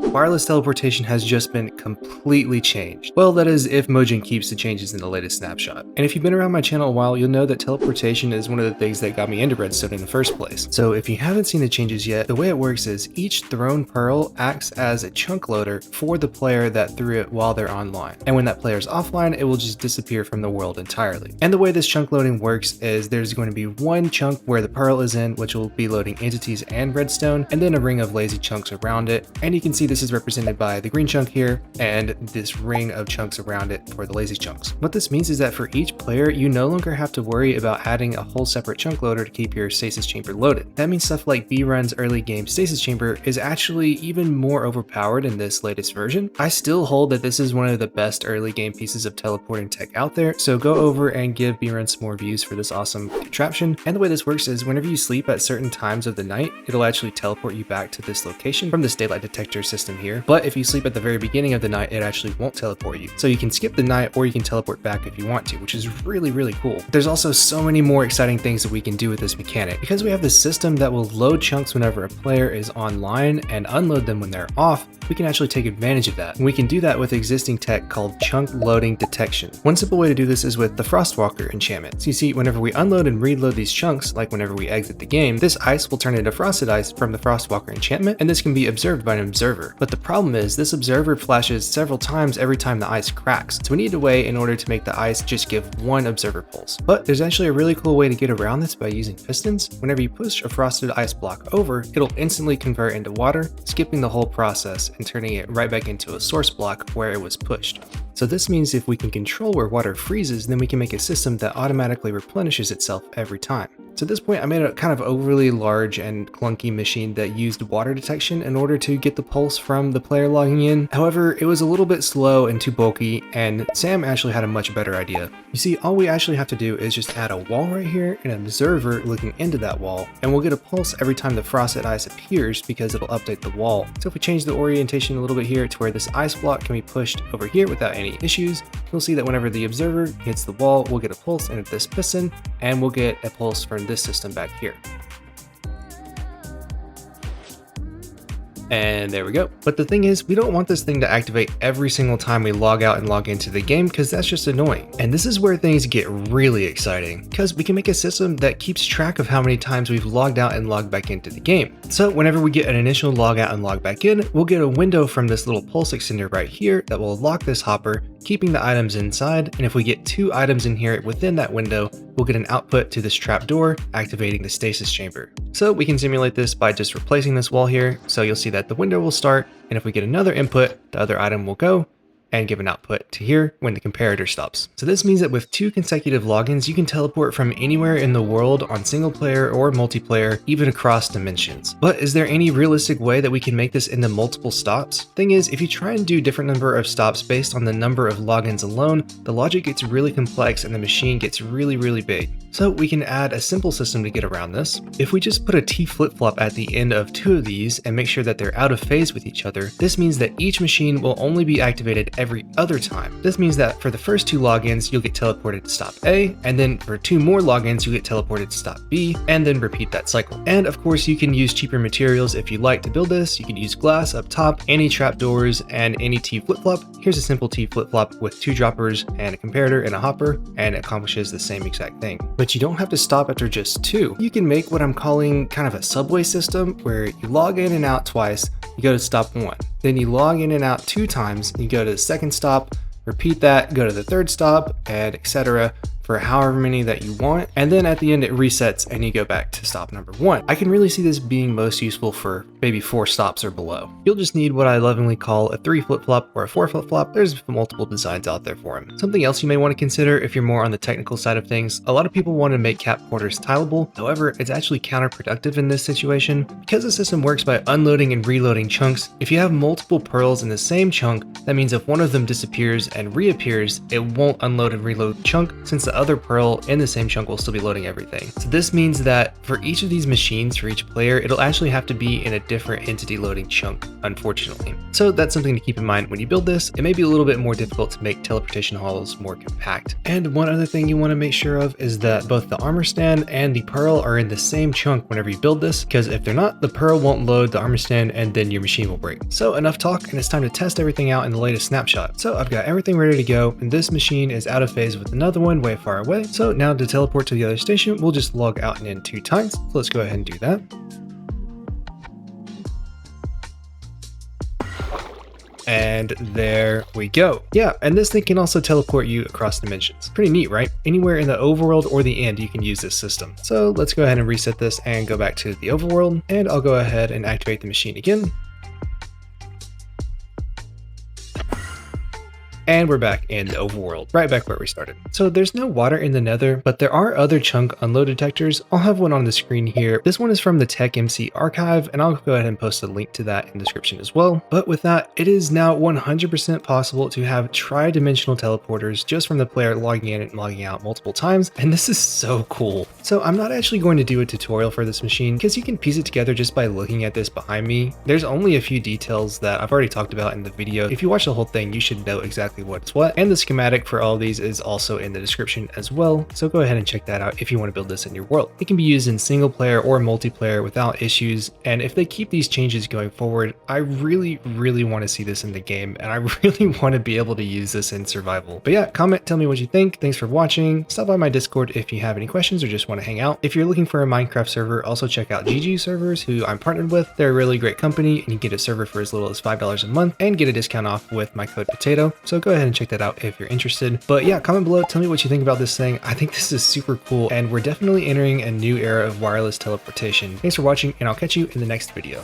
Wireless teleportation has just been completely changed. Well, that is if Mojang keeps the changes in the latest snapshot. And if you've been around my channel a while, you'll know that teleportation is one of the things that got me into redstone in the first place. So if you haven't seen the changes yet, the way it works is each thrown pearl acts as a chunk loader for the player that threw it while they're online. And when that player's offline, it will just disappear from the world entirely. And the way this chunk loading works is there's going to be one chunk where the pearl is in, which will be loading entities and redstone, and then a ring of lazy chunks around it. And you can see this is represented by the green chunk here and this ring of chunks around it for the lazy chunks. What this means is that for each player, you no longer have to worry about adding a whole separate chunk loader to keep your stasis chamber loaded. That means stuff like B-Run's early game stasis chamber is actually even more overpowered in this latest version. I still hold that this is one of the best early game pieces of teleporting tech out there, so go over and give B-Run some more views for this awesome contraption. And the way this works is whenever you sleep at certain times of the night, it'll actually teleport you back to this location from this daylight detector system here. But if you sleep at the very beginning of the night, it actually won't teleport you. So you can skip the night or you can teleport back if you want to, which is really cool. There's also so many more exciting things that we can do with this mechanic. Because we have this system that will load chunks whenever a player is online and unload them when they're off, we can actually take advantage of that. And we can do that with existing tech called chunk loading detection. One simple way to do this is with the Frostwalker enchantment. So you see, whenever we unload and reload these chunks, like whenever we exit the game, this ice will turn into frosted ice from the Frostwalker enchantment, and this can be observed by an observer. But the problem is this observer flashes several times every time the ice cracks. So we need a way in order to make the ice just give one observer pulse. But there's actually a really cool way to get around this by using pistons. Whenever you push a frosted ice block over, it'll instantly convert into water, skipping the whole process and turning it right back into a source block where it was pushed. So this means if we can control where water freezes, then we can make a system that automatically replenishes itself every time. So at this point, I made a kind of overly large and clunky machine that used water detection in order to get the pulse from the player logging in. However, it was a little bit slow and too bulky, and Sam actually had a much better idea. You see, all we actually have to do is just add a wall right here and an observer looking into that wall, and we'll get a pulse every time the frosted ice appears because it'll update the wall. So if we change the orientation a little bit here to where this ice block can be pushed over here without any issues, you'll see that whenever the observer hits the wall, we'll get a pulse into this piston, and we'll get a pulse from this system back here. And there we go. But the thing is, we don't want this thing to activate every single time we log out and log into the game because that's just annoying. And this is where things get really exciting because we can make a system that keeps track of how many times we've logged out and logged back into the game. So whenever we get an initial log out and log back in, we'll get a window from this little pulse extender right here that will lock this hopper, keeping the items inside. And if we get 2 items in here within that window, we'll get an output to this trapdoor, activating the stasis chamber. So we can simulate this by just replacing this wall here. So you'll see that the window will start, and if we get another input, the other item will go and give an output to here when the comparator stops. So this means that with 2 consecutive logins, you can teleport from anywhere in the world on single player or multiplayer, even across dimensions. But is there any realistic way that we can make this into multiple stops? Thing is, if you try and do different number of stops based on the number of logins alone, the logic gets really complex and the machine gets really big. So we can add a simple system to get around this. If we just put a T flip-flop at the end of 2 of these and make sure that they're out of phase with each other, this means that each machine will only be activated every other time. This means that for the first 2 logins, you'll get teleported to stop A, and then for 2 more logins, you'll get teleported to stop B, and then repeat that cycle. And of course, you can use cheaper materials if you like to build this. You can use glass up top, any trapdoors, and any T flip-flop. Here's a simple T flip-flop with 2 droppers and a comparator and a hopper, and it accomplishes the same exact thing. But you don't have to stop after just 2. You can make what I'm calling kind of a subway system where you log in and out twice, you go to stop 1. Then you log in and out 2 times, you go to the second stop, repeat that, go to the third stop, and etc. for however many that you want, and then at the end it resets and you go back to stop number 1. I can really see this being most useful for maybe 4 stops or below. You'll just need what I lovingly call a 3 flip-flop or a 4 flip-flop. There's multiple designs out there for them. Something else you may want to consider if you're more on the technical side of things, a lot of people want to make cap quarters tileable. However, it's actually counterproductive in this situation. Because the system works by unloading and reloading chunks, if you have multiple pearls in the same chunk, that means if one of them disappears and reappears, it won't unload and reload the chunk since the other Pearl in the same chunk will still be loading everything. So this means that for each of these machines, for each player, it'll actually have to be in a different entity loading chunk, unfortunately. So that's something to keep in mind when you build this. It may be a little bit more difficult to make teleportation halls more compact. And one other thing you want to make sure of is that both the armor stand and the Pearl are in the same chunk whenever you build this, because if they're not, the Pearl won't load the armor stand and then your machine will break. So enough talk, and it's time to test everything out in the latest snapshot. So I've got everything ready to go, and this machine is out of phase with another one way far away. So now to teleport to the other station, we'll just log out and in 2 times. So let's go ahead and do that. And there we go. Yeah, and this thing can also teleport you across dimensions. Pretty neat, right? Anywhere in the overworld or the end, you can use this system. So let's go ahead and reset this and go back to the overworld, and I'll go ahead and activate the machine again. And we're back in the overworld, right back where we started. So there's no water in the Nether, but there are other chunk unload detectors. I'll have one on the screen here. This one is from the Tech MC archive, and I'll go ahead and post a link to that in the description as well. But with that, it is now 100% possible to have tri-dimensional teleporters just from the player logging in and logging out multiple times, and this is so cool. So I'm not actually going to do a tutorial for this machine because you can piece it together just by looking at this behind me. There's only a few details that I've already talked about in the video. If you watch the whole thing, you should know exactly what's what, and the schematic for all these is also in the description as well, so go ahead and check that out if you want to build this in your world. It can be used in single player or multiplayer without issues, and if they keep these changes going forward, I really want to see this in the game, and I really want to be able to use this in survival. But yeah, comment, tell me what you think. Thanks for watching. Stop by my Discord if you have any questions or just want to hang out. If you're looking for a Minecraft server, also check out GG Servers, who I'm partnered with. They're a really great company, and you get a server for as little as $5 a month and get a discount off with my code POTATO, so go ahead and check that out if you're interested. But yeah, comment below, tell me what you think about this thing. I think this is super cool, and we're definitely entering a new era of wireless teleportation. Thanks for watching, and I'll catch you in the next video.